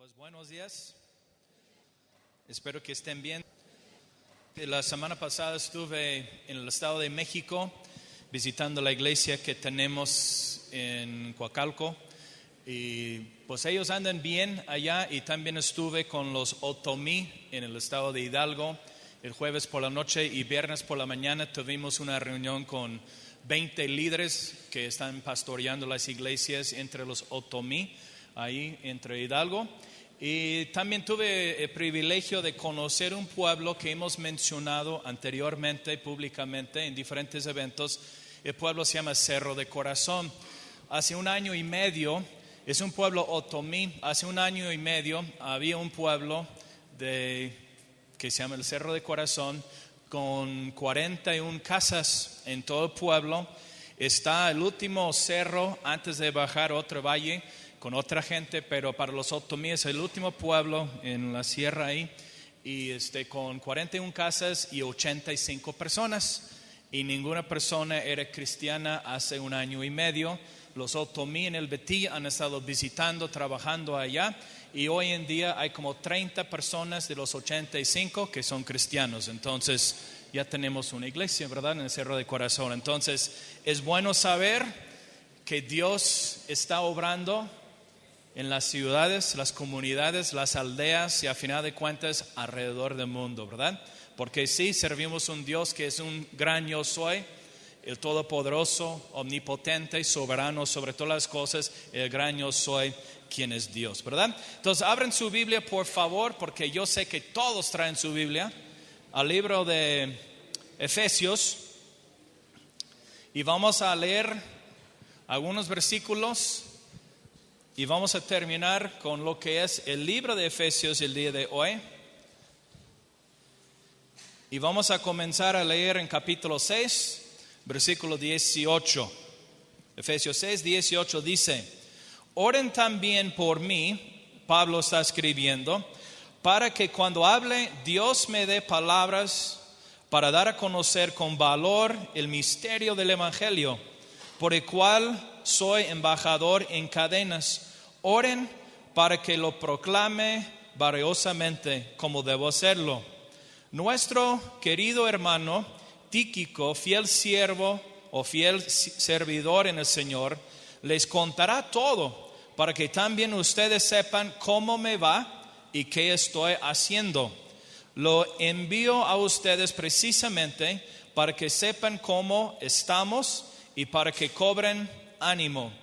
Pues buenos días, espero que estén bien. La semana pasada estuve en el Estado de México visitando la iglesia que tenemos en Coacalco y pues ellos andan bien allá, y también estuve con los Otomí en el estado de Hidalgo. El jueves por la noche y viernes por la mañana tuvimos una reunión con 20 líderes que están pastoreando las iglesias entre los Otomí, ahí entre Hidalgo. Y también tuve el privilegio de conocer un pueblo que hemos mencionado anteriormente públicamente en diferentes eventos. El pueblo se llama Cerro de Corazón. Hace un año y medio, es un pueblo Otomí, hace un año y medio había un pueblo que se llama el Cerro de Corazón, con 41 casas en todo el pueblo. Está el último cerro antes de bajar otro valle con otra gente, pero para los Otomí es el último pueblo en la sierra ahí, y con 41 casas y 85 personas, y ninguna persona era cristiana hace un año y medio. Los Otomí en el Betí han estado visitando, trabajando allá, y hoy en día hay como 30 personas de los 85 que son cristianos. Entonces ya tenemos una iglesia, ¿verdad?, en el Cerro de Corazón. Entonces es bueno saber que Dios está obrando en las ciudades, las comunidades, las aldeas y a final de cuentas alrededor del mundo, ¿verdad? Porque sí, servimos un Dios que es un gran yo soy, el todopoderoso, omnipotente y soberano sobre todas las cosas, el gran yo soy, quien es Dios, ¿verdad? Entonces abren su Biblia, por favor, porque yo sé que todos traen su Biblia, al libro de Efesios, y vamos a leer algunos versículos. Y vamos a terminar con lo que es el libro de Efesios el día de hoy. Y vamos a comenzar a leer en capítulo 6, versículo 18. Efesios 6, 18 dice: Oren también por mí, Pablo está escribiendo, para que cuando hable Dios me dé palabras para dar a conocer con valor el misterio del Evangelio, por el cual soy embajador en cadenas. Oren para que lo proclame valiosamente como debo hacerlo. Nuestro querido hermano Tíquico, fiel siervo o fiel servidor en el Señor, les contará todo, para que también ustedes sepan cómo me va y qué estoy haciendo. Lo envío a ustedes precisamente para que sepan cómo estamos y para que cobren ánimo.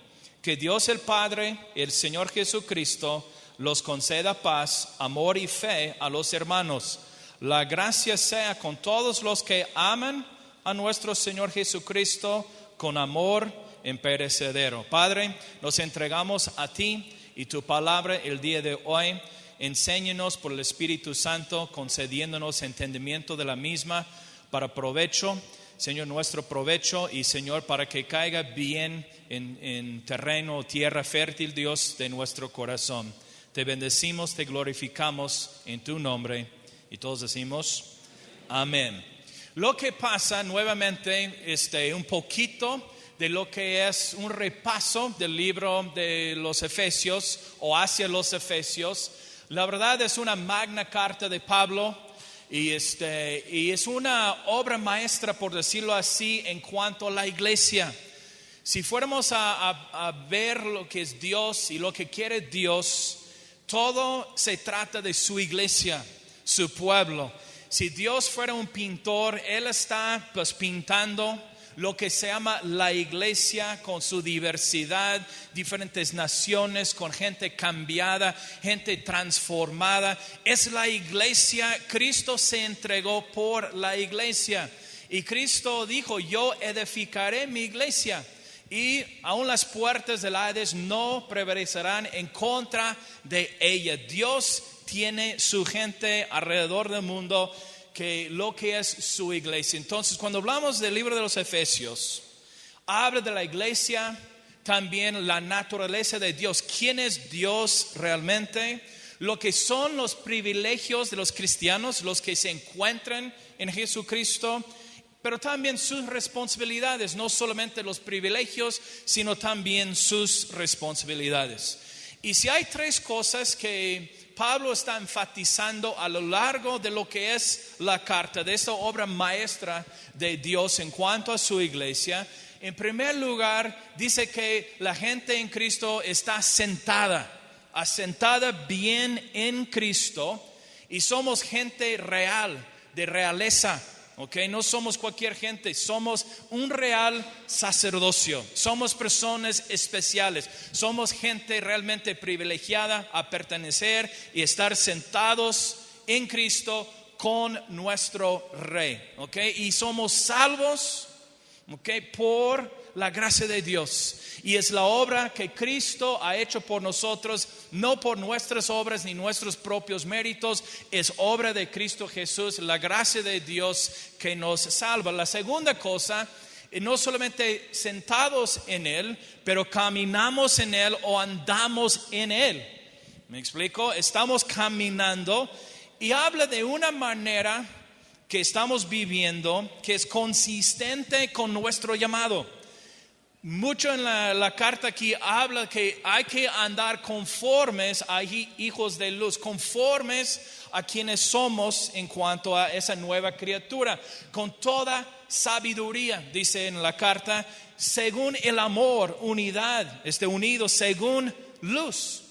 Que Dios el Padre, el Señor Jesucristo, los conceda paz, amor y fe a los hermanos. La gracia sea con todos los que aman a nuestro Señor Jesucristo con amor imperecedero. Padre, nos entregamos a ti y tu palabra el día de hoy. Enséñanos por el Espíritu Santo, concediéndonos entendimiento de la misma para provecho, Señor, nuestro provecho, y Señor, para que caiga bien en terreno, tierra fértil, Dios, de nuestro corazón. Te bendecimos, te glorificamos en tu nombre, y todos decimos amén. Lo que pasa nuevamente, un poquito de lo que es un repaso del libro de los Efesios o hacia los Efesios. La verdad es una magna carta de Pablo. Y es una obra maestra, por decirlo así, en cuanto a la iglesia. Si fuéramos a ver lo que es Dios y lo que quiere Dios, todo se trata de su iglesia, su pueblo. Si Dios fuera un pintor, Él está pues pintando lo que se llama la iglesia, con su diversidad, diferentes naciones, con gente cambiada, gente transformada. Es la iglesia. Cristo se entregó por la iglesia, y Cristo dijo: yo edificaré mi iglesia, y aún las puertas del Hades no prevalecerán en contra de ella. Dios tiene su gente alrededor del mundo, que lo que es su iglesia. Entonces, cuando hablamos del libro de los Efesios, habla de la iglesia, también la naturaleza de Dios. ¿Quién es Dios realmente? Lo que son los privilegios de los cristianos, los que se encuentran en Jesucristo, pero también sus responsabilidades, no solamente los privilegios, sino también sus responsabilidades. Y si hay tres cosas que Pablo está enfatizando a lo largo de lo que es la carta, de esta obra maestra de Dios en cuanto a su iglesia. En primer lugar, dice que la gente en Cristo está asentada bien en Cristo, y somos gente real, de realeza. Okay, no somos cualquier gente, somos un real sacerdocio, somos personas especiales, somos gente realmente privilegiada a pertenecer y estar sentados en Cristo con nuestro Rey. Okay, y somos salvos, okay, por la gracia de Dios, y es la obra que Cristo ha hecho por nosotros, no por nuestras obras ni nuestros propios méritos. Es obra de Cristo Jesús, la gracia de Dios que nos salva. La segunda cosa, no solamente sentados en Él, pero caminamos en Él o andamos en Él. ¿Me explico? Estamos caminando, y habla de una manera que estamos viviendo que es consistente con nuestro llamado. Mucho en la carta aquí habla que hay que andar conformes a hijos de luz, conformes a quienes somos en cuanto a esa nueva criatura, con toda sabiduría, dice en la carta, según el amor, unidad, unidos según luz.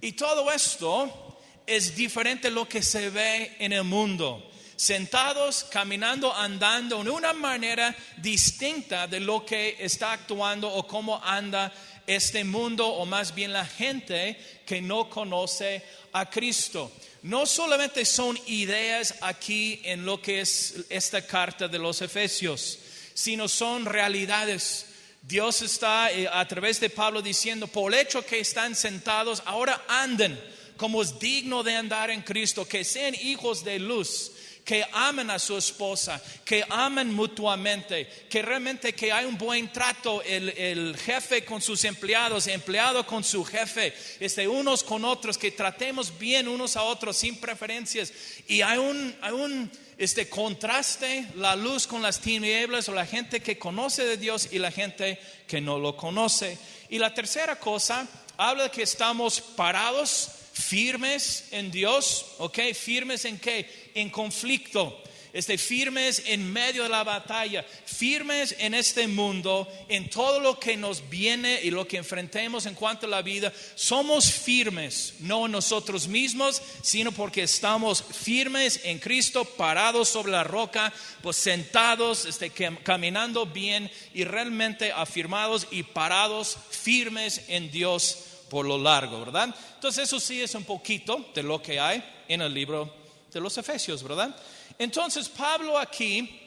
Y todo esto es diferente a lo que se ve en el mundo. Sentados, caminando, andando en una manera distinta de lo que está actuando o cómo anda este mundo, o más bien la gente que no conoce a Cristo. No solamente son ideas aquí en lo que es esta carta de los Efesios, sino son realidades. Dios está a través de Pablo diciendo, por el hecho que están sentados, ahora anden como es digno de andar en Cristo, que sean hijos de luz, que amen a su esposa, que amen mutuamente, que realmente que hay un buen trato, el jefe con sus empleados, empleado con su jefe, unos con otros, que tratemos bien unos a otros sin preferencias. Y hay un contraste, la luz con las tinieblas, o la gente que conoce de Dios y la gente que no lo conoce. Y la tercera cosa, habla de que estamos parados, firmes en Dios. Okay, firmes en qué? En conflicto. Firmes en medio de la batalla, firmes en este mundo, en todo lo que nos viene y lo que enfrentemos en cuanto a la vida. Somos firmes, no en nosotros mismos, sino porque estamos firmes en Cristo, parados sobre la roca, pues sentados, caminando bien y realmente afirmados y parados, firmes en Dios por lo largo, ¿verdad? Entonces eso sí es un poquito de lo que hay en el libro de los Efesios, ¿verdad? Entonces Pablo aquí,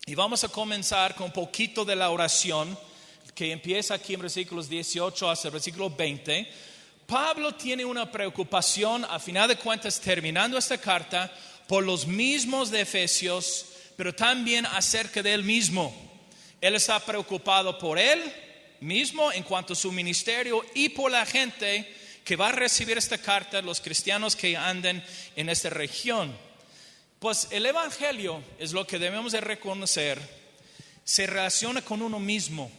y vamos a comenzar con un poquito de la oración que empieza aquí en versículos 18 hasta el versículo 20. Pablo tiene una preocupación, a final de cuentas, terminando esta carta, por los mismos de Efesios, pero también acerca de él mismo. Él está preocupado por él mismo en cuanto a su ministerio y por la gente que va a recibir esta carta, los cristianos que anden en esta región. Pues el evangelio, es lo que debemos de reconocer, se relaciona con uno mismo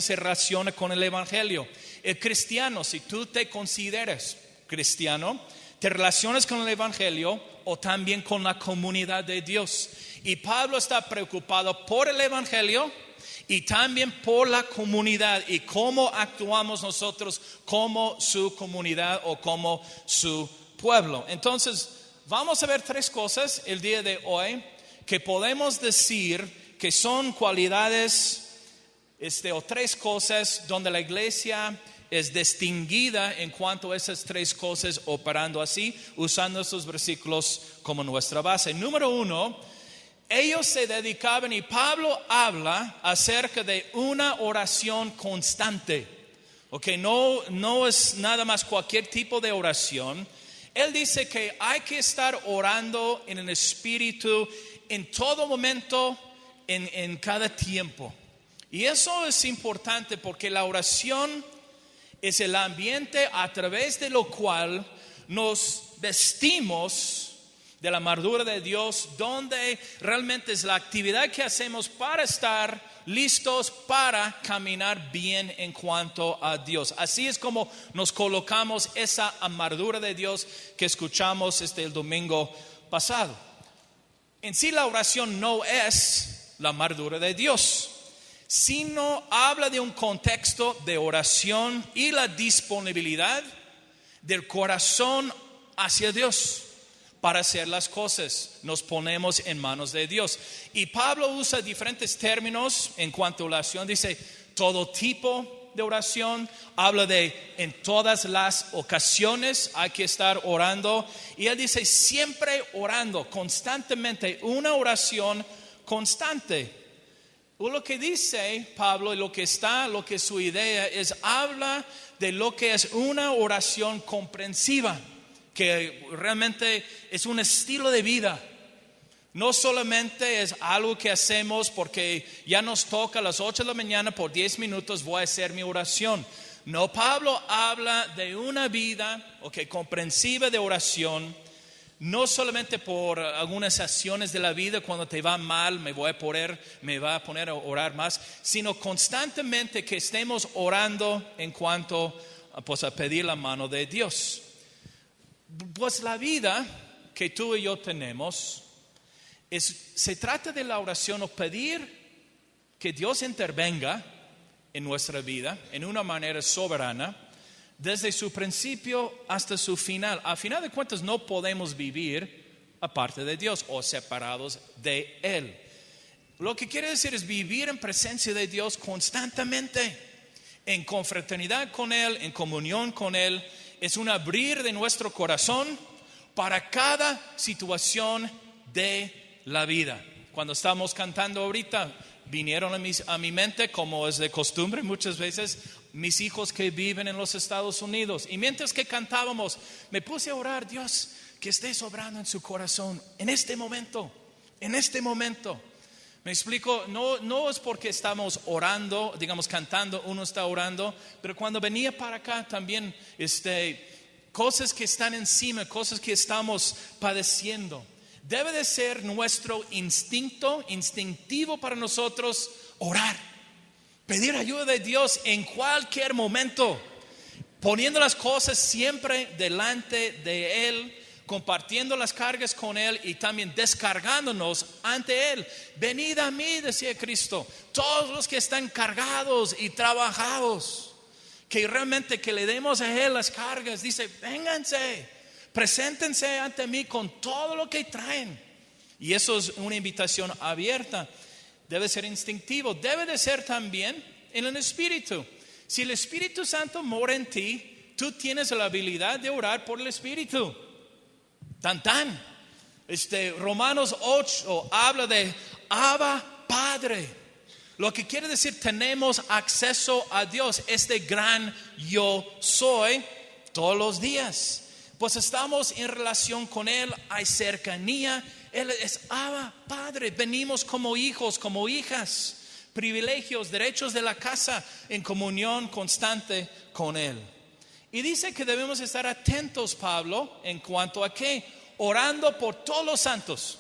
se relaciona con el evangelio. El cristiano, si tú te consideras cristiano, te relacionas con el evangelio o también con la comunidad de Dios. Y Pablo está preocupado por el evangelio y también por la comunidad y cómo actuamos nosotros como su comunidad o como su pueblo. Entonces, vamos a ver tres cosas el día de hoy que podemos decir que son cualidades o tres cosas donde la iglesia es distinguida en cuanto a esas tres cosas, operando así, usando estos versículos como nuestra base. Número uno, ellos se dedicaban, y Pablo habla acerca de una oración constante. Okay, no es nada más cualquier tipo de oración. Él dice que hay que estar orando en el Espíritu en todo momento, en cada tiempo. Y eso es importante porque la oración es el ambiente a través de lo cual nos vestimos de la armadura de Dios, donde realmente es la actividad que hacemos para estar listos para caminar bien en cuanto a Dios. Así es como nos colocamos esa armadura de Dios que escuchamos el domingo pasado. En sí la oración no es la armadura de Dios, sino habla de un contexto de oración y la disponibilidad del corazón hacia Dios para hacer las cosas. Nos ponemos en manos de Dios. Y Pablo usa diferentes términos en cuanto a oración. Dice todo tipo de oración. Habla de en todas las ocasiones hay que estar orando. Y él dice siempre orando, constantemente, una oración constante. Lo que dice Pablo y lo que su idea es, habla de lo que es una oración comprensiva, que realmente es un estilo de vida. No solamente es algo que hacemos porque ya nos toca a las 8 de la mañana, por 10 minutos voy a hacer mi oración. No, Pablo habla de una vida comprensiva de oración. No solamente por algunas acciones de la vida, cuando te va mal me va a poner a orar más, sino constantemente que estemos orando en cuanto a pedir la mano de Dios. Pues la vida que tú y yo tenemos se trata de la oración o pedir que Dios intervenga en nuestra vida en una manera soberana, desde su principio hasta su final. A final de cuentas no podemos vivir aparte de Dios o separados de Él. Lo que quiere decir es vivir en presencia de Dios constantemente, en confraternidad con Él, en comunión con Él. Es un abrir de nuestro corazón para cada situación de la vida. Cuando estamos cantando ahorita, vinieron a mi mente, como es de costumbre muchas veces, mis hijos que viven en los Estados Unidos. Y mientras que cantábamos, me puse a orar: Dios, que estés obrando en su corazón en este momento. Me explico, no es porque estamos orando, digamos cantando, uno está orando, pero cuando venía para acá también cosas que están encima, cosas que estamos padeciendo. Debe de ser nuestro instintivo para nosotros orar, pedir ayuda de Dios en cualquier momento, poniendo las cosas siempre delante de Él, compartiendo las cargas con Él y también descargándonos ante Él. Venid a mí, decía Cristo, todos los que están cargados y trabajados, que realmente que le demos a Él las cargas. Dice, vénganse, preséntense ante mí con todo lo que traen. Y eso es una invitación abierta. Debe ser instintivo, debe de ser también en el Espíritu. Si el Espíritu Santo mora en ti, tú tienes la habilidad de orar por el Espíritu. Romanos 8 habla de Abba Padre. Lo que quiere decir, tenemos acceso a Dios, este gran yo soy, todos los días. Pues estamos en relación con Él, hay cercanía. Él es Abba Padre. Venimos como hijos, como hijas, privilegios, derechos de la casa, en comunión constante con Él. Y dice que debemos estar atentos, Pablo, en cuanto a qué, orando por todos los santos.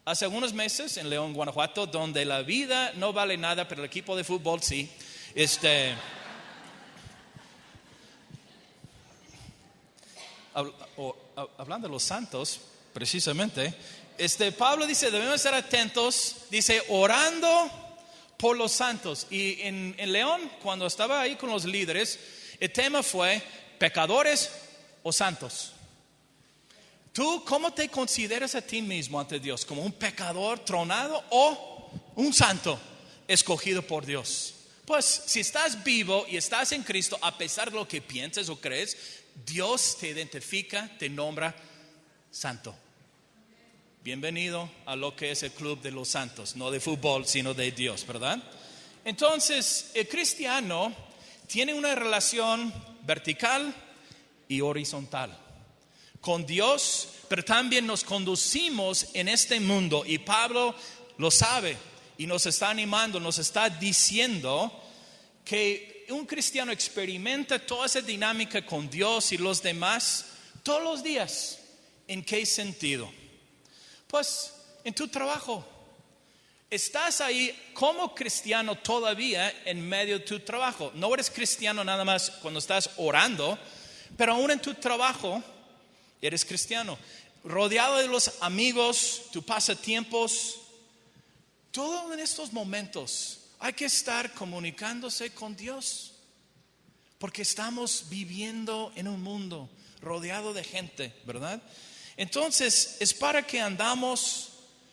Hace algunos meses en León, Guanajuato, donde la vida no vale nada, pero el equipo de fútbol sí. Hablando de los santos, precisamente, Pablo dice, debemos estar atentos, dice, orando por los santos. Y en León, cuando estaba ahí con los líderes, el tema fue pecadores o santos. ¿Tú cómo te consideras a ti mismo ante Dios? ¿Como un pecador tronado o un santo escogido por Dios? Pues si estás vivo y estás en Cristo, a pesar de lo que pienses o crees, Dios te identifica, te nombra santo. Bienvenido a lo que es el club de los santos, no de fútbol, sino de Dios, ¿verdad? Entonces, el cristiano tiene una relación vertical y horizontal con Dios, pero también nos conducimos en este mundo, y Pablo lo sabe y nos está animando, nos está diciendo que un cristiano experimenta toda esa dinámica con Dios y los demás todos los días. ¿En qué sentido? Pues en tu trabajo, Estás ahí como cristiano todavía en medio de tu trabajo. No eres cristiano nada más cuando estás orando, pero aún en tu trabajo eres cristiano. Rodeado de los amigos, tus pasatiempos, todo en estos momentos hay que estar comunicándose con Dios. Porque estamos viviendo en un mundo rodeado de gente, ¿verdad? Entonces es para que andamos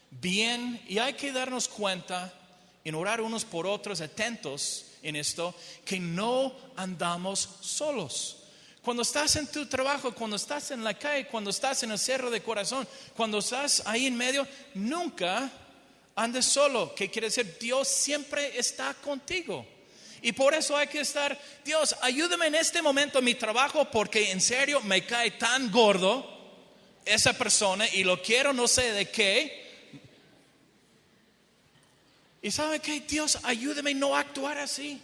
bien y hay que darnos cuenta en orar unos por otros, atentos en esto, que no andamos solos. Cuando estás en tu trabajo, cuando estás en la calle, cuando estás en el Cerro de Corazón, cuando estás ahí en medio, nunca andes solo. ¿Qué quiere decir? Dios siempre está contigo. Y por eso hay que estar, Dios, ayúdame en este momento en mi trabajo, porque en serio me cae tan gordo esa persona y lo quiero no sé de qué. Y ¿sabe qué? Dios, ayúdame no actuar así.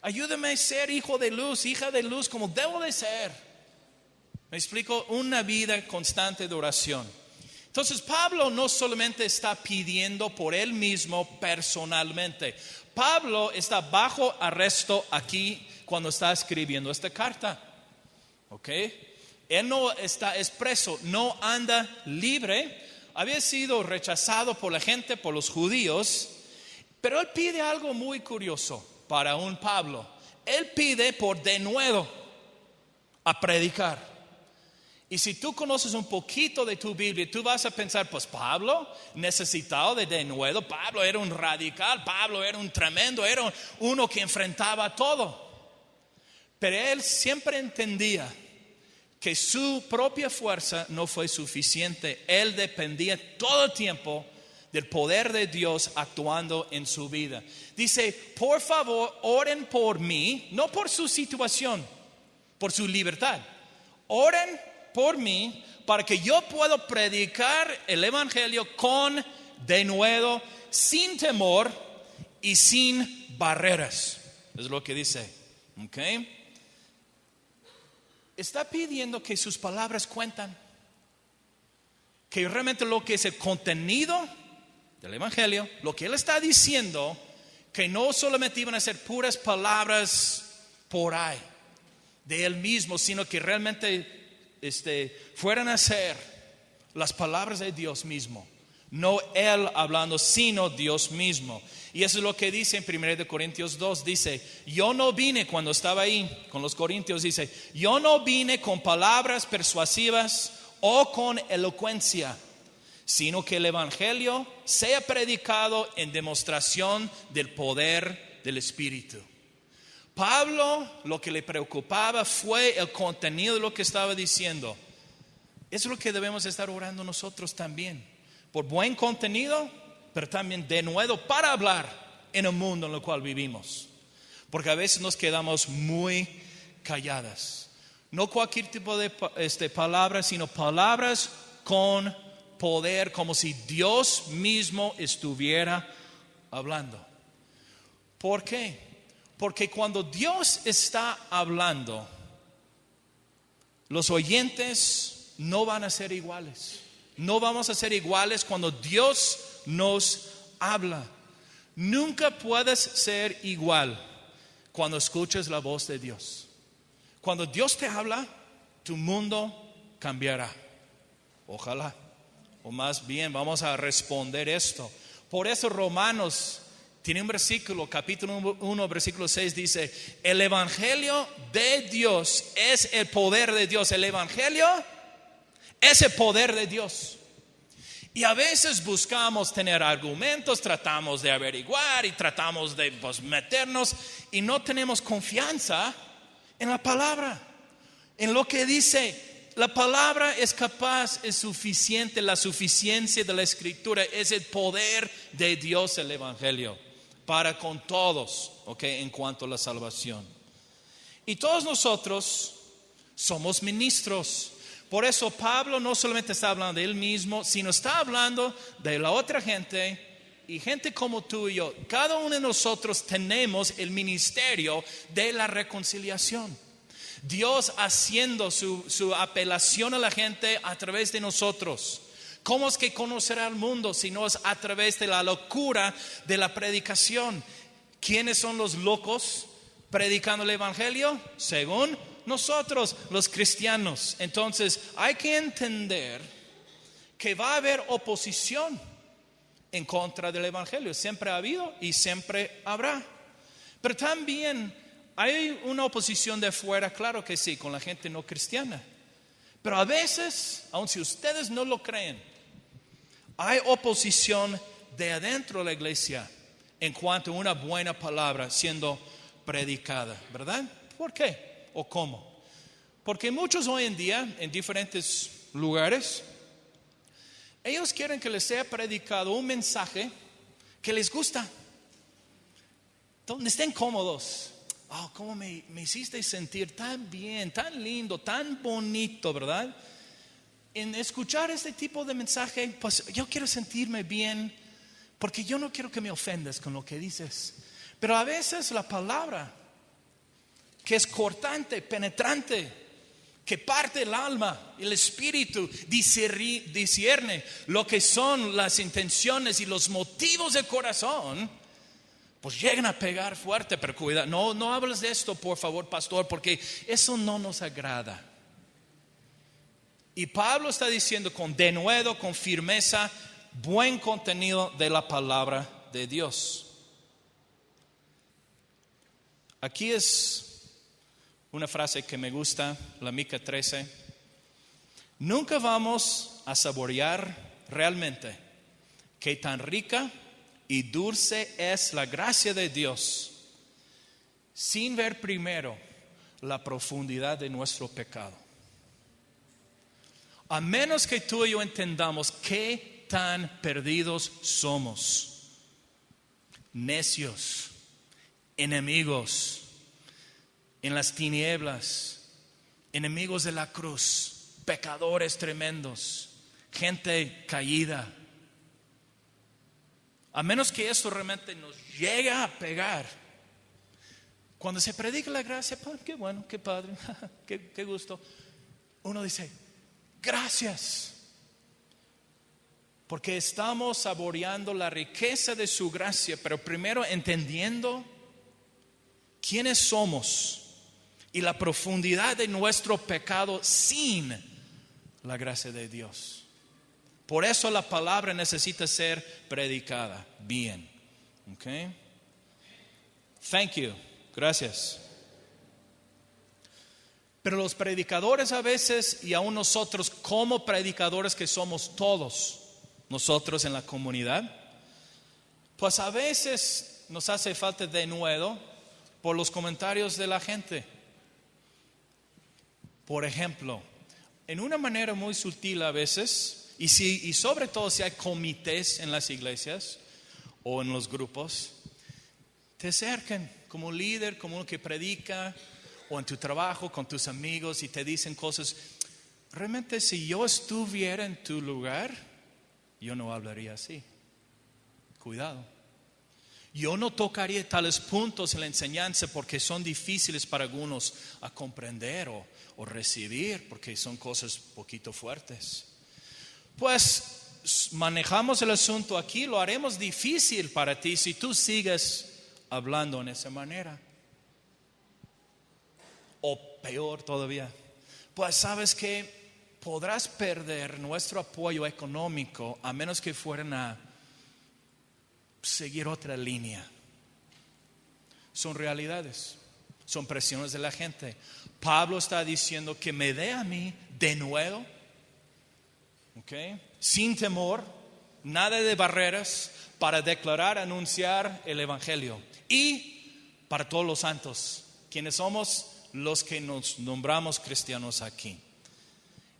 Ayúdame a ser hijo de luz, hija de luz, como debo de ser. Me explico, una vida constante de oración. Entonces Pablo no solamente está pidiendo por él mismo personalmente. Pablo está bajo arresto aquí cuando está escribiendo esta carta. ¿Ok? Él no está preso, no anda libre. Había sido rechazado por la gente, por los judíos. Pero él pide algo muy curioso para un Pablo. Él pide por denuedo a predicar. Y si tú conoces un poquito de tu Biblia, tú vas a pensar, pues Pablo necesitado de denuedo. Pablo era un radical, Pablo era un tremendo, era uno que enfrentaba todo. Pero él siempre entendía que su propia fuerza no fue suficiente. Él dependía todo el tiempo del poder de Dios actuando en su vida. Dice, por favor, oren por mí, no por su situación, por su libertad. Oren por mí para que yo pueda predicar el evangelio con denuedo, sin temor y sin barreras. Es lo que dice. ¿Ok? Está pidiendo que sus palabras cuentan, que realmente lo que es el contenido del evangelio, lo que él está diciendo, que no solamente iban a ser puras palabras por ahí de él mismo, sino que realmente fueran a ser las palabras de Dios mismo. No él hablando, sino Dios mismo. Y eso es lo que dice en 1 Corintios 2. Dice, yo no vine, cuando estaba ahí con los corintios, dice, yo no vine con palabras persuasivas o con elocuencia, sino que el evangelio sea predicado en demostración del poder del Espíritu. Pablo, lo que le preocupaba fue el contenido de lo que estaba diciendo. Eso es lo que debemos estar orando nosotros también, por buen contenido, pero también de nuevo para hablar en el mundo en el cual vivimos. Porque a veces nos quedamos muy calladas. No cualquier tipo de palabras, sino palabras con poder, como si Dios mismo estuviera hablando. ¿Por qué? Porque cuando Dios está hablando, los oyentes no van a ser iguales. No vamos a ser iguales cuando Dios nos habla. Nunca puedes ser igual cuando escuches la voz de Dios. Cuando Dios te habla, tu mundo cambiará. Ojalá. O más bien, vamos a responder esto. Por eso Romanos tiene un versículo, capítulo 1, versículo 6, dice, el evangelio de Dios es el poder de Dios. El evangelio es el poder de Dios. Y a veces buscamos tener argumentos, tratamos de averiguar y tratamos de meternos y no tenemos confianza en la palabra, en lo que dice. La palabra es capaz, es suficiente, la suficiencia de la escritura es el poder de Dios, el evangelio, para con todos, en cuanto a la salvación. Y todos nosotros somos ministros. Por eso Pablo no solamente está hablando de él mismo, sino está hablando de la otra gente y gente como tú y yo. Cada uno de nosotros tenemos el ministerio de la reconciliación. Dios haciendo su apelación a la gente a través de nosotros, ¿Cómo es que conocerá al mundo si no es a través de la locura de la predicación? ¿Quiénes son los locos predicando el evangelio? Según nosotros, los cristianos. Entonces hay que entender que va a haber oposición en contra del evangelio. Siempre ha habido y siempre habrá. Pero también hay una oposición de fuera, claro que sí, con la gente no cristiana. Pero a veces, aun si ustedes no lo creen, hay oposición de adentro de la iglesia en cuanto a una buena palabra siendo predicada, ¿verdad? ¿Por qué o cómo? Porque muchos hoy en día, en diferentes lugares, ellos quieren que les sea predicado un mensaje que les gusta, donde estén cómodos. Oh, cómo me hiciste sentir tan bien, tan lindo, tan bonito, ¿verdad? En escuchar este tipo de mensaje, pues yo quiero sentirme bien, porque yo no quiero que me ofendas con lo que dices. Pero a veces la palabra, que es cortante, penetrante, que parte el alma, el espíritu, discierne lo que son las intenciones y los motivos del corazón, pues llegan a pegar fuerte. Pero cuida, no hables de esto, por favor, pastor, porque eso no nos agrada. Y Pablo está diciendo con denuedo, con firmeza, buen contenido de la palabra de Dios. Aquí es una frase que me gusta, la Mica 13. Nunca vamos a saborear realmente qué tan rica y dulce es la gracia de Dios sin ver primero la profundidad de nuestro pecado. A menos que tú y yo entendamos qué tan perdidos somos, necios, enemigos en las tinieblas, enemigos de la cruz, pecadores tremendos, gente caída. A menos que esto realmente nos llegue a pegar, cuando se predica la gracia, pues, qué bueno, qué padre, qué gusto. Uno dice, gracias, porque estamos saboreando la riqueza de su gracia, pero primero entendiendo quiénes somos y la profundidad de nuestro pecado sin la gracia de Dios. Por eso la palabra necesita ser predicada bien. Okay? Thank you. Gracias. Pero los predicadores a veces, y aún nosotros como predicadores que somos todos, nosotros en la comunidad, pues a veces nos hace falta denuedo por los comentarios de la gente. Por ejemplo, en una manera muy sutil a veces, y sobre todo si hay comités en las iglesias o en los grupos, te acercan como líder, como uno que predica, o en tu trabajo con tus amigos, y te dicen cosas. Realmente, si yo estuviera en tu lugar, yo no hablaría así. Cuidado. Yo no tocaría tales puntos en la enseñanza porque son difíciles para algunos a comprender o recibir, porque son cosas poquito fuertes. Pues manejamos el asunto aquí, lo haremos difícil para ti si tú sigues hablando en esa manera. O peor todavía, pues sabes que podrás perder nuestro apoyo económico a menos que fueran a seguir otra línea. Son realidades, son presiones de la gente. Pablo está diciendo que me dé a mí de nuevo, sin temor, nada de barreras, para declarar, anunciar el evangelio. Y para todos los santos, quienes somos los que nos nombramos cristianos aquí.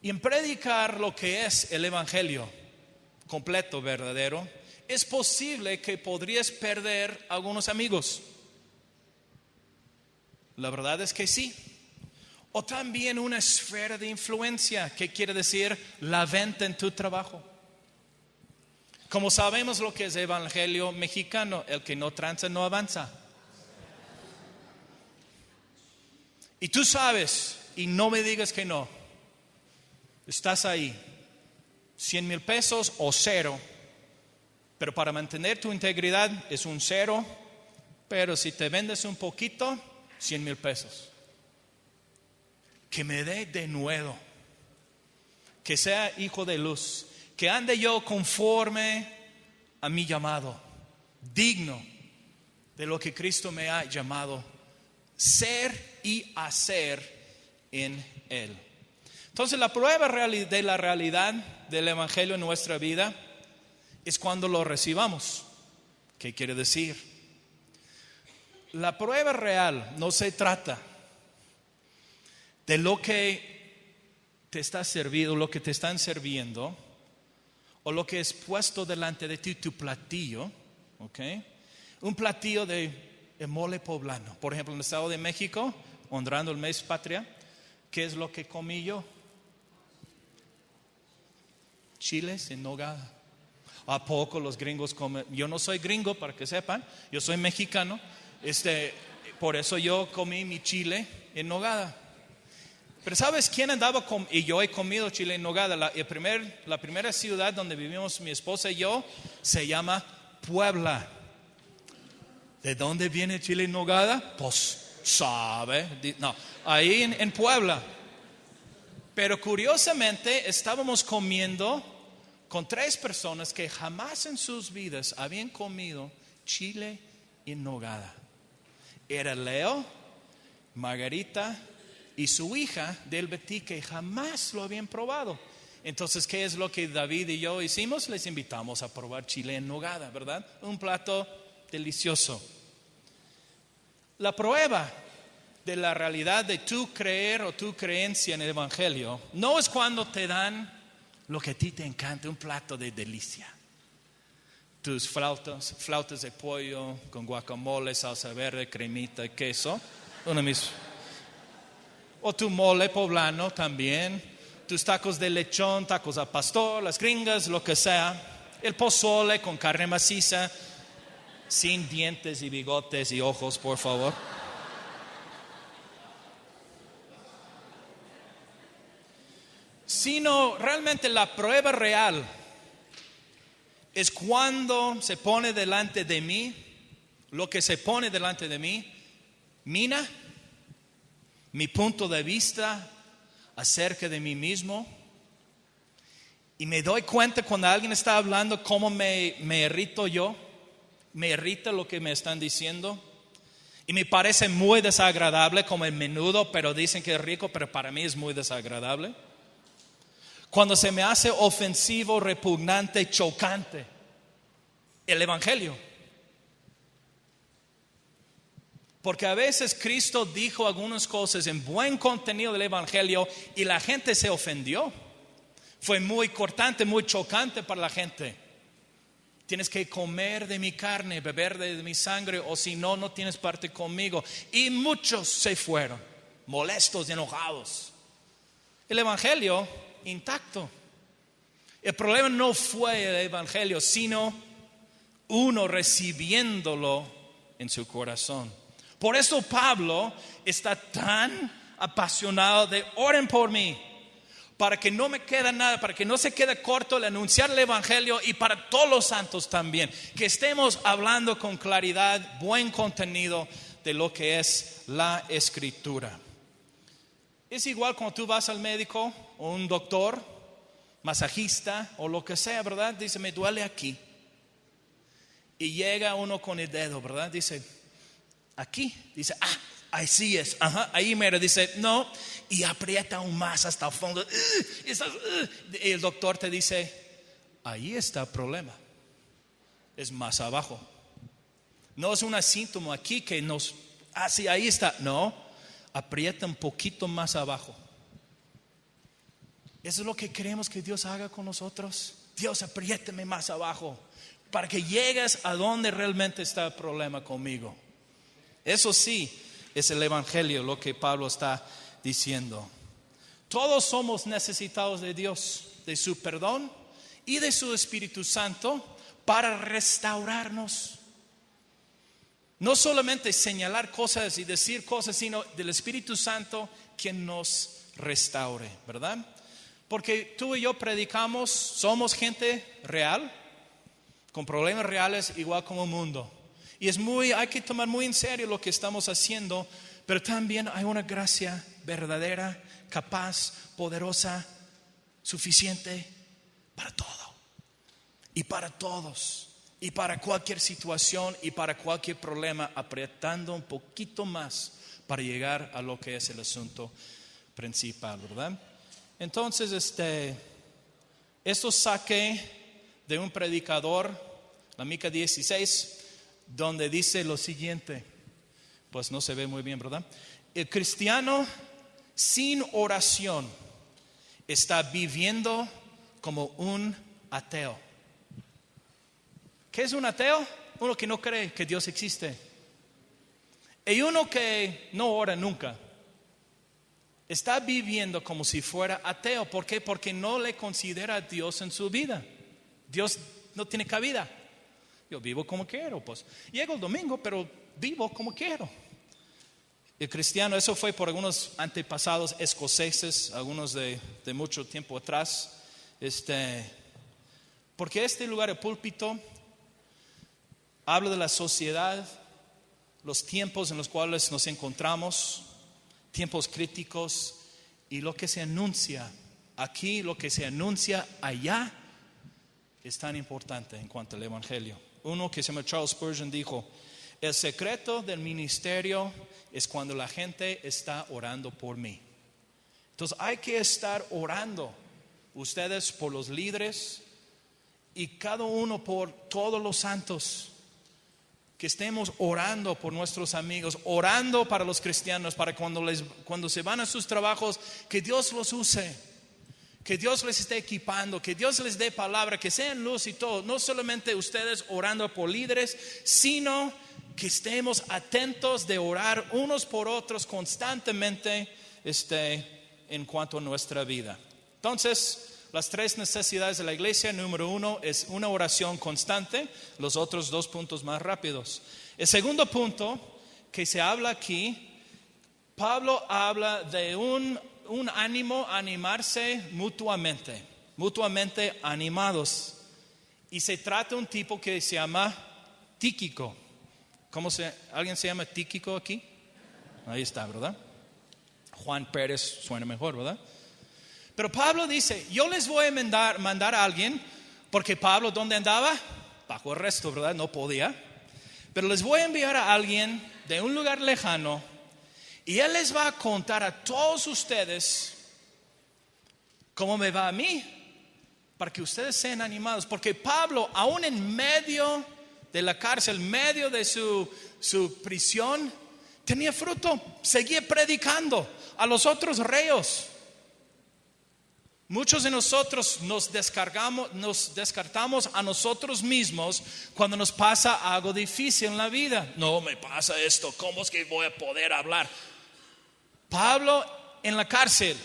Y en predicar lo que es el evangelio completo, verdadero, es posible que podrías perder algunos amigos. La verdad es que sí. O también una esfera de influencia, que quiere decir la venta en tu trabajo. Como sabemos lo que es evangelio mexicano, el que no tranza no avanza. Y tú sabes, y no me digas que no, estás ahí, 100,000 pesos o cero. Pero para mantener tu integridad es un cero. Pero si te vendes un poquito, 100,000 pesos. Que me dé de nuevo. Que sea hijo de luz. Que ande yo conforme a mi llamado. Digno de lo que Cristo me ha llamado. Ser y hacer en Él. Entonces la prueba de la realidad del Evangelio en nuestra vida es cuando lo recibamos. ¿Qué quiere decir? La prueba real no se trata de lo que te está servido, lo que te están sirviendo, o lo que es puesto delante de ti, tu platillo, ¿okay? Un platillo de mole poblano. Por ejemplo, en el Estado de México, honrando el mes patria, ¿qué es lo que comí yo? Chiles en nogada. ¿A poco los gringos comen? Yo no soy gringo, para que sepan, yo soy mexicano. Por eso yo comí mi chile en nogada. Pero ¿sabes quién andaba con? Y yo he comido chile en nogada. La primera ciudad donde vivimos mi esposa y yo se llama Puebla. ¿De dónde viene el chile en nogada? Pues sabe. No, ahí en Puebla. Pero curiosamente estábamos comiendo con 3 personas que jamás en sus vidas habían comido chile en nogada. Era Leo, Margarita y su hija del Betty, que jamás lo habían probado. Entonces, ¿qué es lo que David y yo hicimos? Les invitamos a probar chile en nogada, ¿verdad? Un plato delicioso. La prueba de la realidad de tu creer o tu creencia en el Evangelio no es cuando te dan lo que a ti te encanta, un plato de delicia. Tus flautas de pollo con guacamole, salsa verde, cremita y queso. O tu mole poblano también. Tus tacos de lechón, tacos al pastor, las gringas, lo que sea. El pozole con carne maciza, sin dientes y bigotes y ojos, por favor. Sino realmente la prueba real es cuando se pone delante de mí, lo que se pone delante de mí, mina, mi punto de vista acerca de mí mismo. Y me doy cuenta cuando alguien está hablando cómo me irrito yo, me irrita lo que me están diciendo. Y me parece muy desagradable, como el menudo, pero dicen que es rico, pero para mí es muy desagradable. Cuando se me hace ofensivo, repugnante, chocante el Evangelio. Porque a veces Cristo dijo algunas cosas en buen contenido del Evangelio y la gente se ofendió. Fue muy cortante, muy chocante para la gente. Tienes que comer de mi carne, beber de mi sangre, o si no, no tienes parte conmigo. Y muchos se fueron, molestos y enojados. El Evangelio intacto. El problema no fue el Evangelio, sino uno recibiéndolo en su corazón. Por eso Pablo está tan apasionado de oren por mí, para que no me quede nada, para que no se quede corto el anunciar el Evangelio, y para todos los santos también, que estemos hablando con claridad, buen contenido de lo que es la Escritura. Es igual cuando tú vas al médico o un doctor, masajista o lo que sea, ¿verdad? Dice, me duele aquí. Y llega uno con el dedo, ¿verdad? Dice, aquí. Dice, así es. Ajá, ahí mero. Dice, no. Y aprieta aún más hasta el fondo. Y el doctor te dice, ahí está el problema. Es más abajo. No es un síntoma aquí que nos hace, ahí está. No. Aprieta un poquito más abajo. Eso es lo que queremos que Dios haga con nosotros. Dios, apriétame más abajo para que llegues a donde realmente está el problema conmigo. Eso sí es el Evangelio, lo que Pablo está diciendo. Todos somos necesitados de Dios, de su perdón y de su Espíritu Santo para restaurarnos. No solamente señalar cosas y decir cosas, sino del Espíritu Santo quien nos restaure, ¿verdad? Porque tú y yo predicamos, somos gente real, con problemas reales igual como el mundo. Y hay que tomar muy en serio lo que estamos haciendo, pero también hay una gracia verdadera, capaz, poderosa, suficiente para todo. Y para todos. Y para cualquier situación y para cualquier problema, apretando un poquito más para llegar a lo que es el asunto principal, ¿verdad? Entonces, esto saqué de un predicador, la Mica 16, donde dice lo siguiente. Pues no se ve muy bien, ¿verdad? El cristiano sin oración está viviendo como un ateo. ¿Qué es un ateo? Uno que no cree que Dios existe. Y uno que no ora nunca. Está viviendo como si fuera ateo. ¿Por qué? Porque no le considera a Dios en su vida. Dios no tiene cabida. Yo vivo como quiero, pues. Llego el domingo, pero vivo como quiero. El cristiano, eso fue por algunos antepasados escoceses, algunos de mucho tiempo atrás. Porque este lugar, el púlpito, habla de la sociedad, los tiempos en los cuales nos encontramos, tiempos críticos, y lo que se anuncia aquí, lo que se anuncia allá, es tan importante en cuanto al evangelio. Uno que se llama Charles Spurgeon dijo: el secreto del ministerio es cuando la gente está orando por mí. Entonces hay que estar orando, ustedes por los líderes y cada uno por todos los santos. Que estemos orando por nuestros amigos, orando para los cristianos, para cuando se van a sus trabajos, que Dios los use, que Dios les esté equipando, que Dios les dé palabra, que sean luz y todo. No solamente ustedes orando por líderes, sino que estemos atentos de orar unos por otros constantemente en cuanto a nuestra vida. Entonces, las tres necesidades de la iglesia: número 1 es una oración constante. Los otros 2 puntos más rápidos. El segundo punto que se habla aquí, Pablo habla de un ánimo, animarse mutuamente animados. Y se trata de un tipo que se llama Tíquico. ¿Alguien se llama Tíquico aquí? Ahí está, ¿verdad? Juan Pérez suena mejor, ¿verdad? Pero Pablo dice: yo les voy a mandar a alguien, porque Pablo, ¿dónde andaba? Bajo arresto, ¿verdad? No podía. Pero les voy a enviar a alguien de un lugar lejano, y él les va a contar a todos ustedes cómo me va a mí, para que ustedes sean animados. Porque Pablo, aún en medio de la cárcel, en medio de su prisión, tenía fruto, seguía predicando a los otros reos. Muchos de nosotros nos descartamos a nosotros mismos cuando nos pasa algo difícil en la vida. No me pasa esto, ¿cómo es que voy a poder hablar? Pablo en la cárcel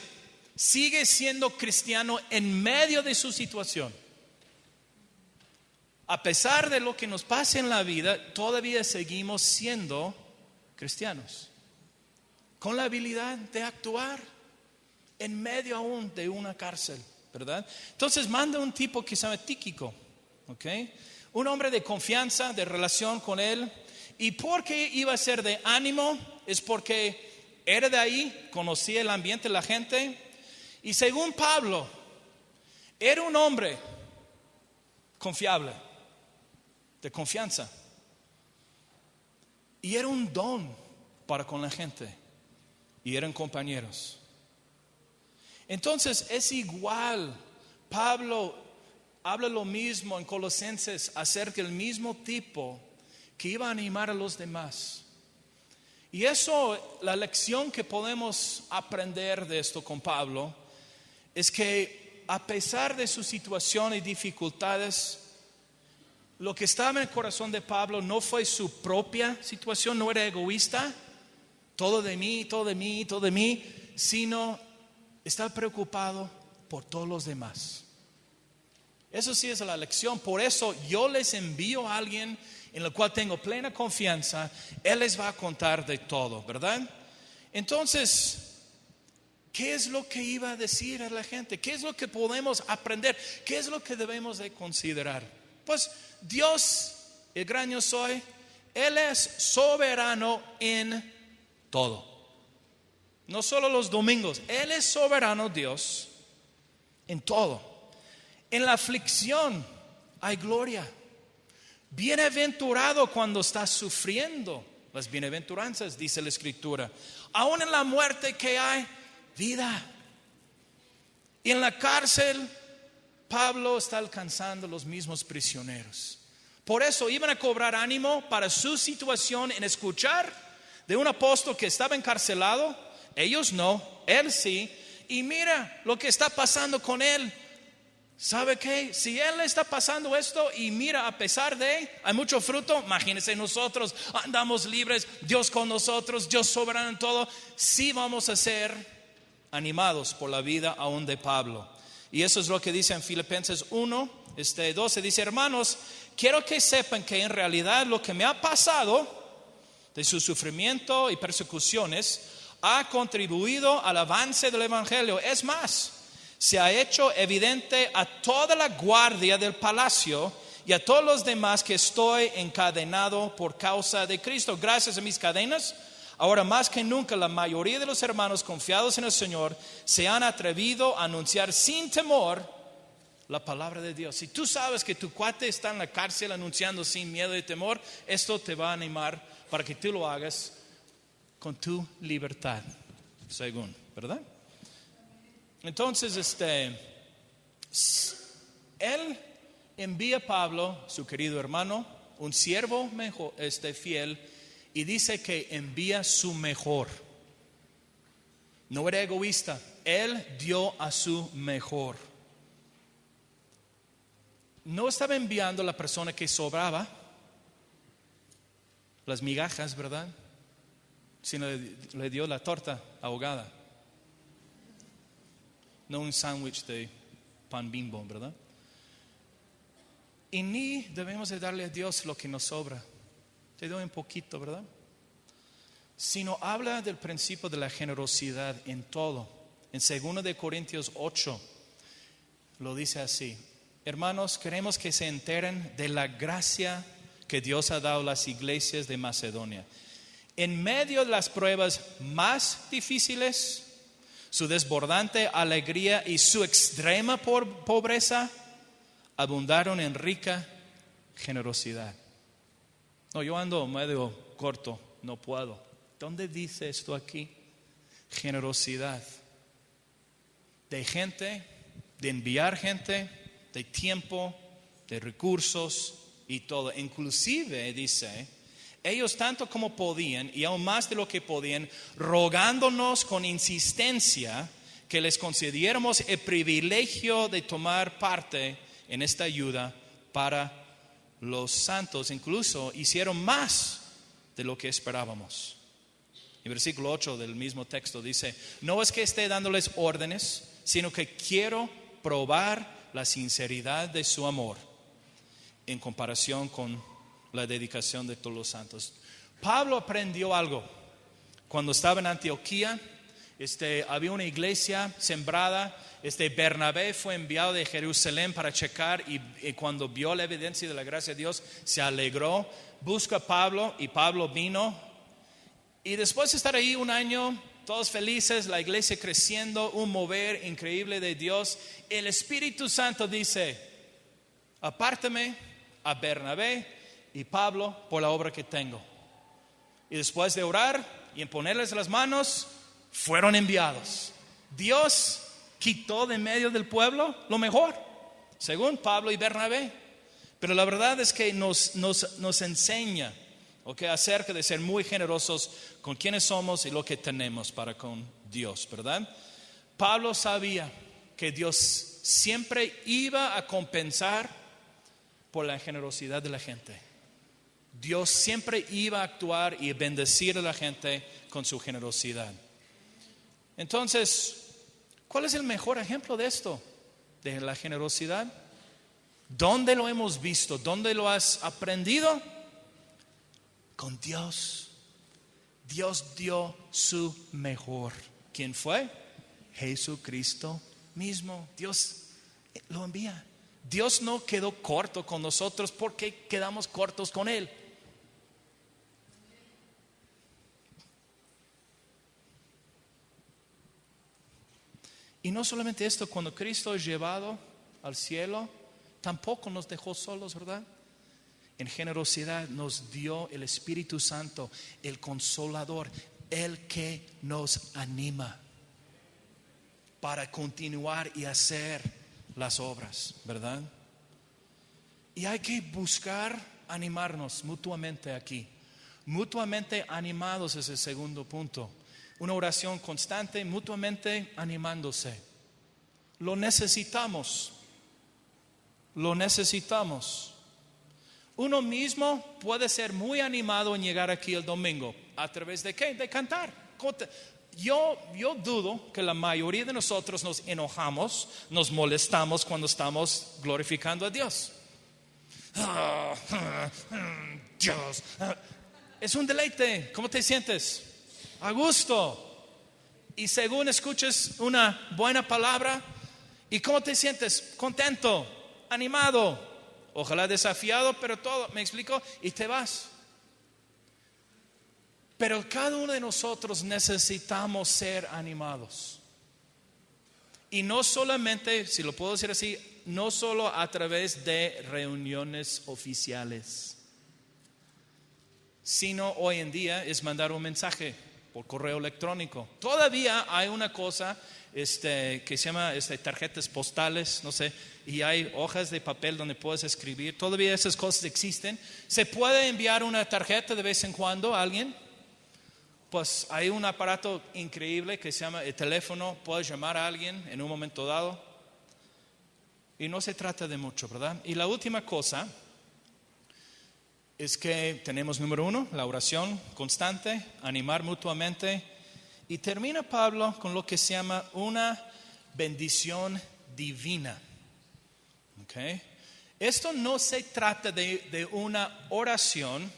sigue siendo cristiano en medio de su situación. A pesar de lo que nos pasa en la vida, todavía seguimos siendo cristianos, con la habilidad de actuar en medio aún de una cárcel, ¿verdad? Entonces manda un tipo que se llama Tíquico, ¿okay? Un hombre de confianza, de relación con él. ¿Y por qué iba a ser de ánimo? Es porque era de ahí, conocía el ambiente, la gente. Y según Pablo, era un hombre confiable, de confianza. Y era un don para con la gente. Y eran compañeros. Entonces es igual. Pablo habla lo mismo en Colosenses acerca del mismo tipo que iba a animar a los demás. Y eso, la lección que podemos aprender de esto con Pablo es que a pesar de su situación y dificultades, lo que estaba en el corazón de Pablo no fue su propia situación, no era egoísta, todo de mí, todo de mí, todo de mí, sino estaba preocupado por todos los demás. Eso sí es la lección. Por eso yo les envío a alguien en el cual tengo plena confianza. Él les va a contar de todo, ¿verdad? Entonces, ¿qué es lo que iba a decir a la gente? ¿Qué es lo que podemos aprender? ¿Qué es lo que debemos de considerar? Pues Dios, el gran yo soy, Él es soberano en todo. No solo los domingos, Él es soberano Dios en todo. En la aflicción hay gloria. Bienaventurado cuando estás sufriendo. Las bienaventuranzas, dice la Escritura. Aún en la muerte que hay vida. Y en la cárcel, Pablo está alcanzando los mismos prisioneros. Por eso iban a cobrar ánimo para su situación en escuchar de un apóstol que estaba encarcelado. Ellos no, él sí. Y mira lo que está pasando con él. ¿Sabe qué? Si él está pasando esto y mira, a pesar de hay mucho fruto, imagínense nosotros, andamos libres, Dios con nosotros, Dios soberano en todo. Sí vamos a ser animados por la vida aún de Pablo. Y eso es lo que dice en Filipenses 1:12. Dice: hermanos, quiero que sepan que en realidad lo que me ha pasado de su sufrimiento y persecuciones ha contribuido al avance del evangelio. Es más, se ha hecho evidente a toda la guardia del palacio y a todos los demás que estoy encadenado por causa de Cristo. Gracias a mis cadenas, ahora más que nunca la mayoría de los hermanos confiados en el Señor se han atrevido a anunciar sin temor la palabra de Dios. Si tú sabes que tu cuate está en la cárcel anunciando sin miedo y temor, esto te va a animar para que tú lo hagas con tu libertad, según, ¿verdad? Entonces, él envía a Pablo, su querido hermano, un siervo mejor, fiel, y dice que envía su mejor. No era egoísta, él dio a su mejor. No estaba enviando a la persona que sobraba, las migajas, ¿verdad? Sino le dio la torta ahogada. No un sándwich de pan Bimbo, ¿verdad? Y ni debemos de darle a Dios lo que nos sobra. Te doy un poquito, ¿verdad? Sino habla del principio de la generosidad en todo. En 2 de Corintios 8 lo dice así: hermanos, queremos que se enteren de la gracia que Dios ha dado a las iglesias de Macedonia. En medio de las pruebas más difíciles, su desbordante alegría y su extrema pobreza abundaron en rica generosidad. No, yo ando medio corto, no puedo. ¿Dónde dice esto aquí? Generosidad. De gente, de enviar gente, de tiempo, de recursos y todo. Inclusive dice, ellos tanto como podían y aún más de lo que podían, rogándonos con insistencia que les concediéramos el privilegio de tomar parte en esta ayuda para los santos. Incluso hicieron más de lo que esperábamos. En versículo 8 del mismo texto dice: no es que esté dándoles órdenes, sino que quiero probar la sinceridad de su amor en comparación con la dedicación de todos los santos. Pablo aprendió algo. Cuando estaba en Antioquía, había una iglesia sembrada. Bernabé fue enviado de Jerusalén para checar y cuando vio la evidencia de la gracia de Dios, se alegró. Busca a Pablo y Pablo vino. Y después de estar ahí un año, todos felices, la iglesia creciendo, un mover increíble de Dios, el Espíritu Santo dice: apártame a Bernabé y Pablo por la obra que tengo. Y después de orar y en ponerles las manos, fueron enviados. Dios quitó de medio del pueblo lo mejor, según Pablo y Bernabé. Pero la verdad es que nos enseña acerca de ser muy generosos con quienes somos y lo que tenemos para con Dios, ¿verdad? Pablo sabía que Dios siempre iba a compensar por la generosidad de la gente. Dios siempre iba a actuar y bendecir a la gente con su generosidad. Entonces, ¿cuál es el mejor ejemplo de esto? De la generosidad. ¿Dónde lo hemos visto? ¿Dónde lo has aprendido? Con Dios. Dios dio su mejor. ¿Quién fue? Jesucristo mismo. Dios lo envía. Dios no quedó corto con nosotros porque quedamos cortos con Él. Y no solamente esto, cuando Cristo es llevado al cielo, tampoco nos dejó solos, ¿verdad? En generosidad nos dio el Espíritu Santo, el Consolador, el que nos anima para continuar y hacer las obras, ¿verdad? Y hay que buscar animarnos mutuamente aquí. Mutuamente animados es el segundo punto. Una oración constante, mutuamente animándose. Lo necesitamos. Lo necesitamos. Uno mismo puede ser muy animado en llegar aquí el domingo. ¿A través de qué? De cantar. Yo dudo que la mayoría de nosotros nos enojamos, nos molestamos cuando estamos glorificando a Dios. Dios. Es un deleite. ¿Cómo te sientes? A gusto. Y según escuches una buena palabra, ¿y cómo te sientes? Contento, animado, ojalá desafiado, pero todo, ¿me explico? Y te vas. Pero cada uno de nosotros necesitamos ser animados. Y no solamente, si lo puedo decir así, no solo a través de reuniones oficiales, sino hoy en día es mandar un mensaje por correo electrónico. Todavía hay una cosa que se llama tarjetas postales, no sé, y hay hojas de papel donde puedes escribir. Todavía esas cosas existen. Se puede enviar una tarjeta de vez en cuando a alguien. Pues hay un aparato increíble que se llama el teléfono. Puedes llamar a alguien en un momento dado. Y no se trata de mucho, ¿verdad? Y la última cosa es que tenemos, número 1, la oración constante, animar mutuamente. Y termina Pablo con lo que se llama una bendición divina. ¿Okay? Esto no se trata de una oración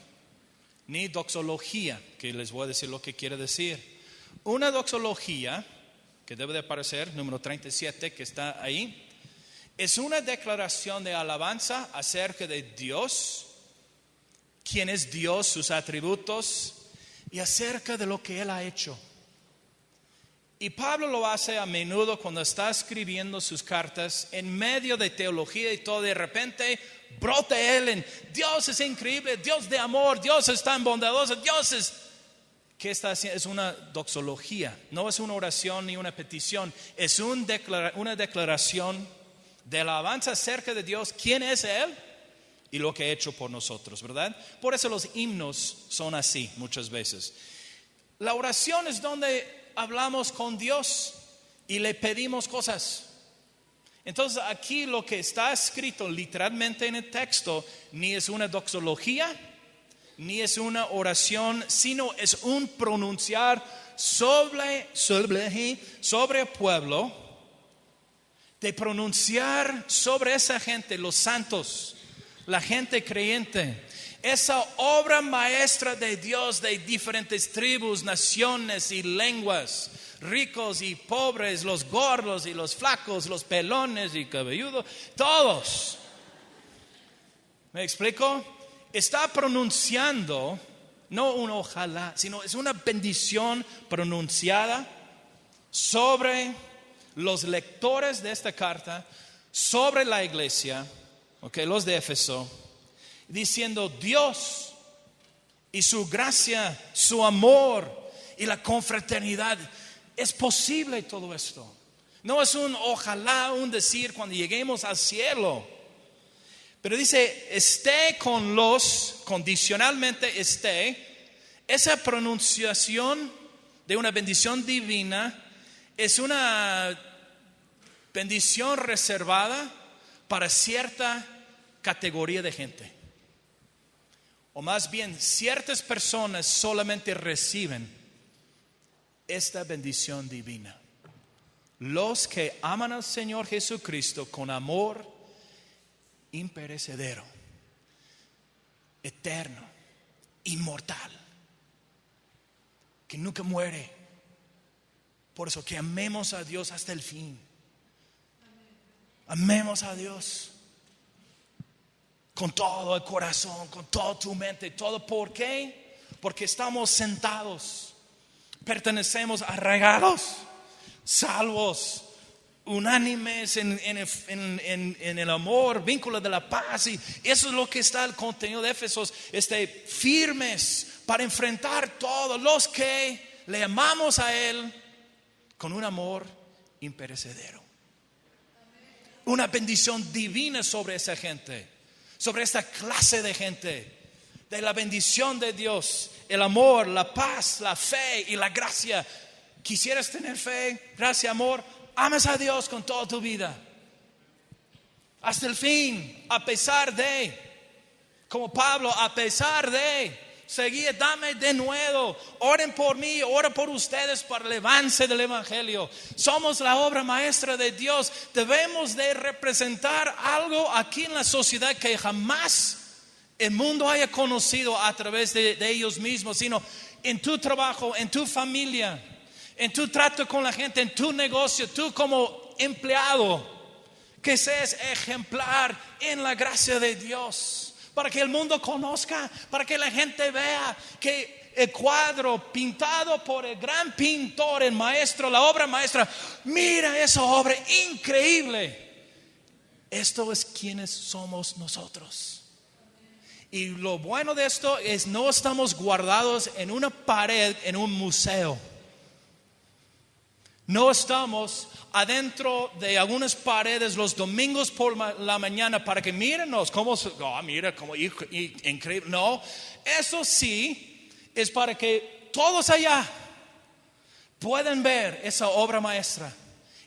ni doxología, que les voy a decir lo que quiere decir. Una doxología, que debe de aparecer, número 37, que está ahí, es una declaración de alabanza acerca de Dios, quién es Dios, sus atributos, y acerca de lo que Él ha hecho. Y Pablo lo hace a menudo cuando está escribiendo sus cartas en medio de teología y todo. De repente brota él en Dios es increíble, Dios de amor, Dios es tan bondadoso, Dios es... ¿Qué está haciendo? Es una doxología, no es una oración ni una petición. Es una declaración de alabanza acerca de Dios, quién es Él y lo que ha hecho por nosotros, ¿verdad? Por eso los himnos son así muchas veces. La oración es donde hablamos con Dios y le pedimos cosas. Entonces aquí lo que está escrito literalmente en el texto ni es una doxología, ni es una oración, sino es un pronunciar sobre el pueblo, de pronunciar sobre esa gente, los santos, la gente creyente. Esa obra maestra de Dios de diferentes tribus, naciones y lenguas, ricos y pobres, los gordos y los flacos, los pelones y cabelludos, todos. ¿Me explico? Está pronunciando, no un ojalá, sino es una bendición pronunciada sobre los lectores de esta carta, sobre la iglesia, los de Éfeso, diciendo Dios y su gracia, su amor y la confraternidad. Es posible todo esto. No es un ojalá, un decir cuando lleguemos al cielo. Pero dice, esté con los, condicionalmente esté. Esa pronunciación de una bendición divina es una bendición reservada para cierta categoría de gente. O más bien, ciertas personas solamente reciben esta bendición divina. Los que aman al Señor Jesucristo con amor imperecedero, eterno, inmortal, que nunca muere, Por eso que amemos a Dios hasta el fin. Amemos a Dios con todo el corazón, con toda tu mente, todo. ¿Por qué? Porque estamos sentados, pertenecemos, arraigados, salvos, unánimes en el amor, vínculo de la paz. Y eso es lo que está el contenido de Éfesos. Firmes para enfrentar todos los que le amamos a Él con un amor imperecedero. Una bendición divina sobre esa gente, sobre esta clase de gente. De la bendición de Dios, el amor, la paz, la fe y la gracia. ¿Quisieras tener fe, gracia, amor? Ames a Dios con toda tu vida, hasta el fin, a pesar de, como Pablo, a pesar de, seguir, dame de nuevo, oren por mí, ora por ustedes para el avance del Evangelio. Somos la obra maestra de Dios. Debemos de representar algo aquí en la sociedad que jamás el mundo haya conocido a través de ellos mismos, sino en tu trabajo, en tu familia, en tu trato con la gente, en tu negocio, tú como empleado, que seas ejemplar en la gracia de Dios, para que el mundo conozca, para que la gente vea que el cuadro pintado por el gran pintor, el maestro, la obra maestra, mira esa obra increíble. Esto es quienes somos nosotros. Y lo bueno de esto es no estamos guardados en una pared, en un museo. No estamos adentro de algunas paredes los domingos por la mañana para que mírenos cómo, mira cómo increíble. No, eso sí es para que todos allá puedan ver esa obra maestra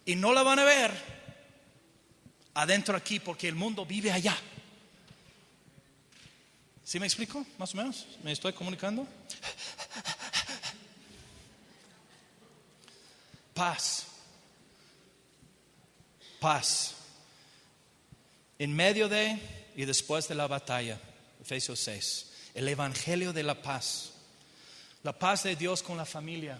y no la van a ver adentro aquí porque el mundo vive allá. ¿Sí me explico? Más o menos. ¿Me estoy comunicando? Paz. Paz. En medio de y después de la batalla. Efesios 6. El evangelio de la paz. La paz de Dios con la familia.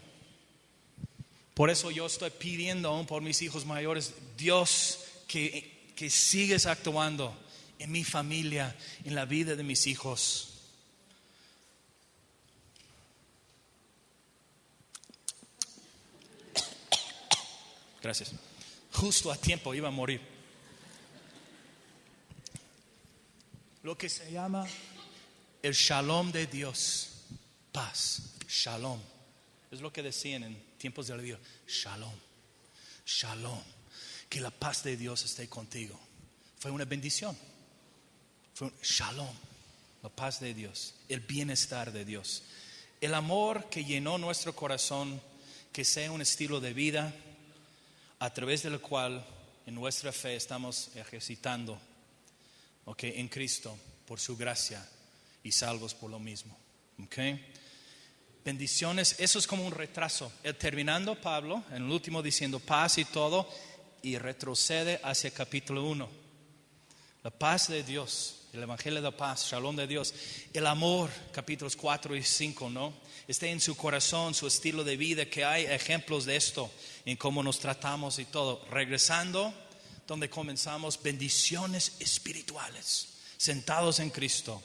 Por eso yo estoy pidiendo aún por mis hijos mayores, Dios, que sigues actuando en mi familia, en la vida de mis hijos. Gracias. Justo a tiempo iba a morir. Lo que se llama el shalom de Dios. Paz, shalom. Es lo que decían en tiempos de olvido. Shalom, shalom. Que la paz de Dios esté contigo. Fue una bendición. Fue un shalom, la paz de Dios, el bienestar de Dios. El amor que llenó nuestro corazón, que sea un estilo de vida a través del cual en nuestra fe estamos ejercitando, en Cristo por su gracia y salvos por lo mismo. Bendiciones, eso es como un retraso. Terminando Pablo, en el último diciendo paz y todo, y retrocede hacia capítulo 1. La paz de Dios, el evangelio de la paz, shalom de Dios, el amor, capítulos 4 y 5, ¿no? Esté en su corazón, su estilo de vida, que hay ejemplos de esto, en cómo nos tratamos y todo. Regresando, donde comenzamos, bendiciones espirituales, sentados en Cristo,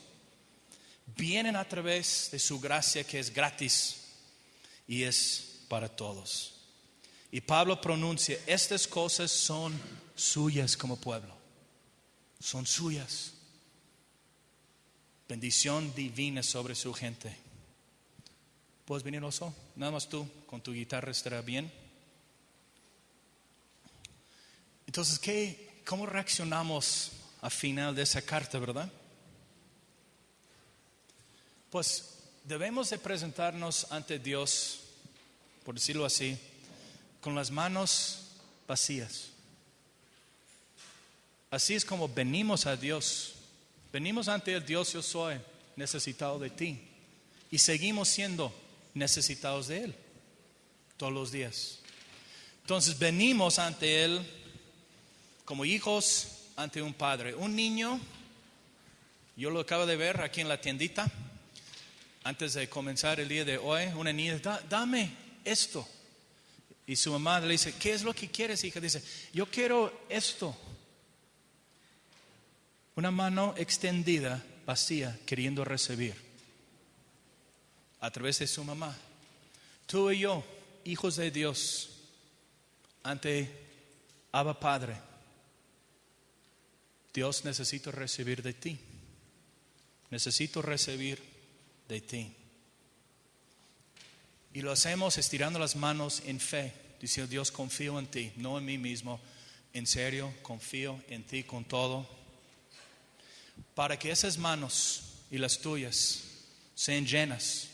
vienen a través de su gracia que es gratis y es para todos. Y Pablo pronuncia, estas cosas son suyas como pueblo, son suyas. Bendición divina sobre su gente. ¿Puedes venir, Oso? Nada más tú, con tu guitarra estará bien. Entonces, ¿cómo reaccionamos al final de esa carta, verdad? Pues debemos de presentarnos ante Dios, por decirlo así, con las manos vacías. Así es como venimos a Dios. Venimos ante el Dios, yo soy necesitado de ti. Y seguimos siendo necesitados de Él todos los días. Entonces venimos ante Él como hijos ante un padre. Un niño, yo lo acabo de ver aquí en la tiendita. Antes de comenzar el día de hoy, una niña, dame esto. Y su mamá le dice, ¿qué es lo que quieres, hija? Dice, yo quiero esto. Una mano extendida, vacía, queriendo recibir. A través de su mamá. Tú y yo, hijos de Dios, ante Abba Padre, Dios, necesito recibir de ti. Necesito recibir de ti. Y lo hacemos estirando las manos en fe, diciendo, Dios, confío en ti, no en mí mismo. En serio, confío en ti con todo. Para que esas manos y las tuyas sean llenas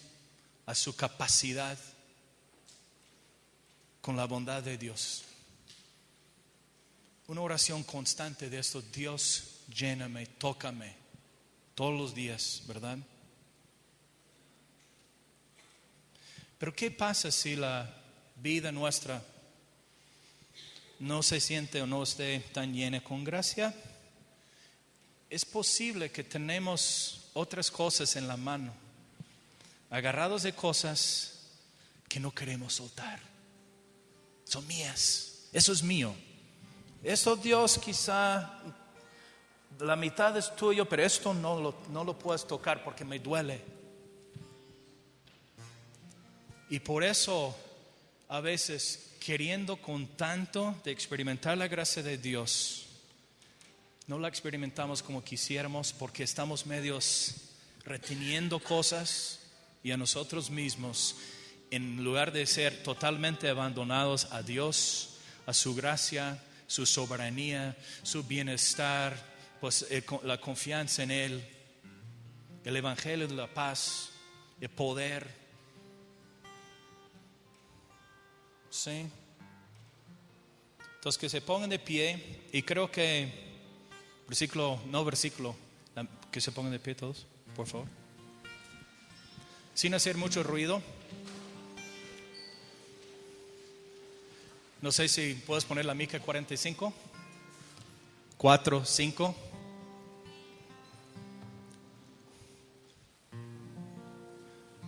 a su capacidad con la bondad de Dios. Una oración constante de esto, Dios, lléname, tócame, todos los días, ¿verdad? Pero ¿qué pasa si la vida nuestra no se siente o no esté tan llena con gracia? Es posible que tenemos otras cosas en la mano, agarrados de cosas que no queremos soltar. Son mías, eso es mío. Eso, Dios, quizá la mitad es tuyo, pero esto no lo puedes tocar porque me duele. Y por eso a veces, queriendo con tanto de experimentar la gracia de Dios, no la experimentamos como quisiéramos porque estamos medios reteniendo cosas y a nosotros mismos, en lugar de ser totalmente abandonados a Dios, a su gracia, su soberanía, su bienestar, pues la confianza en Él, el evangelio de la paz, el poder. ¿Sí? Entonces que se pongan de pie y creo que que se pongan de pie todos, por favor. Sin hacer mucho ruido. No sé si puedes poner la Mica 45, 4, 5.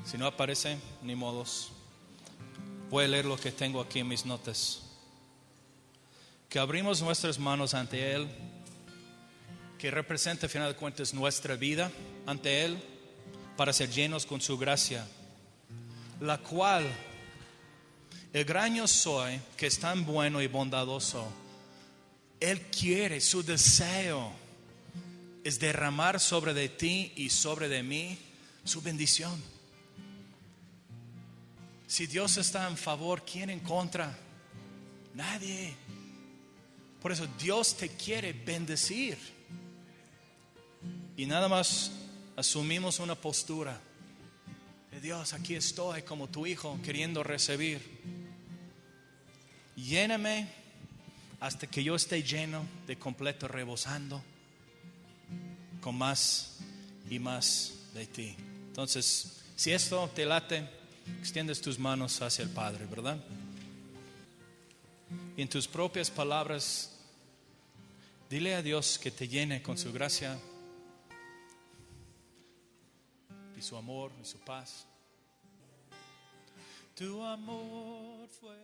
Si no aparece, ni modos. Voy a leer lo que tengo aquí en mis notas. Que abrimos nuestras manos ante Él, que representa, al final de cuentas, nuestra vida ante Él, para ser llenos con su gracia, la cual el gran yo soy, que es tan bueno y bondadoso, Él quiere, su deseo es derramar sobre de ti y sobre de mí su bendición. Si Dios está en favor, ¿quién en contra? Nadie. Por eso Dios te quiere bendecir. Y nada más asumimos una postura de Dios, aquí estoy como tu hijo queriendo recibir. Lléname hasta que yo esté lleno de completo, rebosando con más y más de ti. Entonces, si esto te late, extiendes tus manos hacia el Padre, ¿verdad? Y en tus propias palabras, dile a Dios que te llene con su gracia y su amor y su paz. Tu amor fue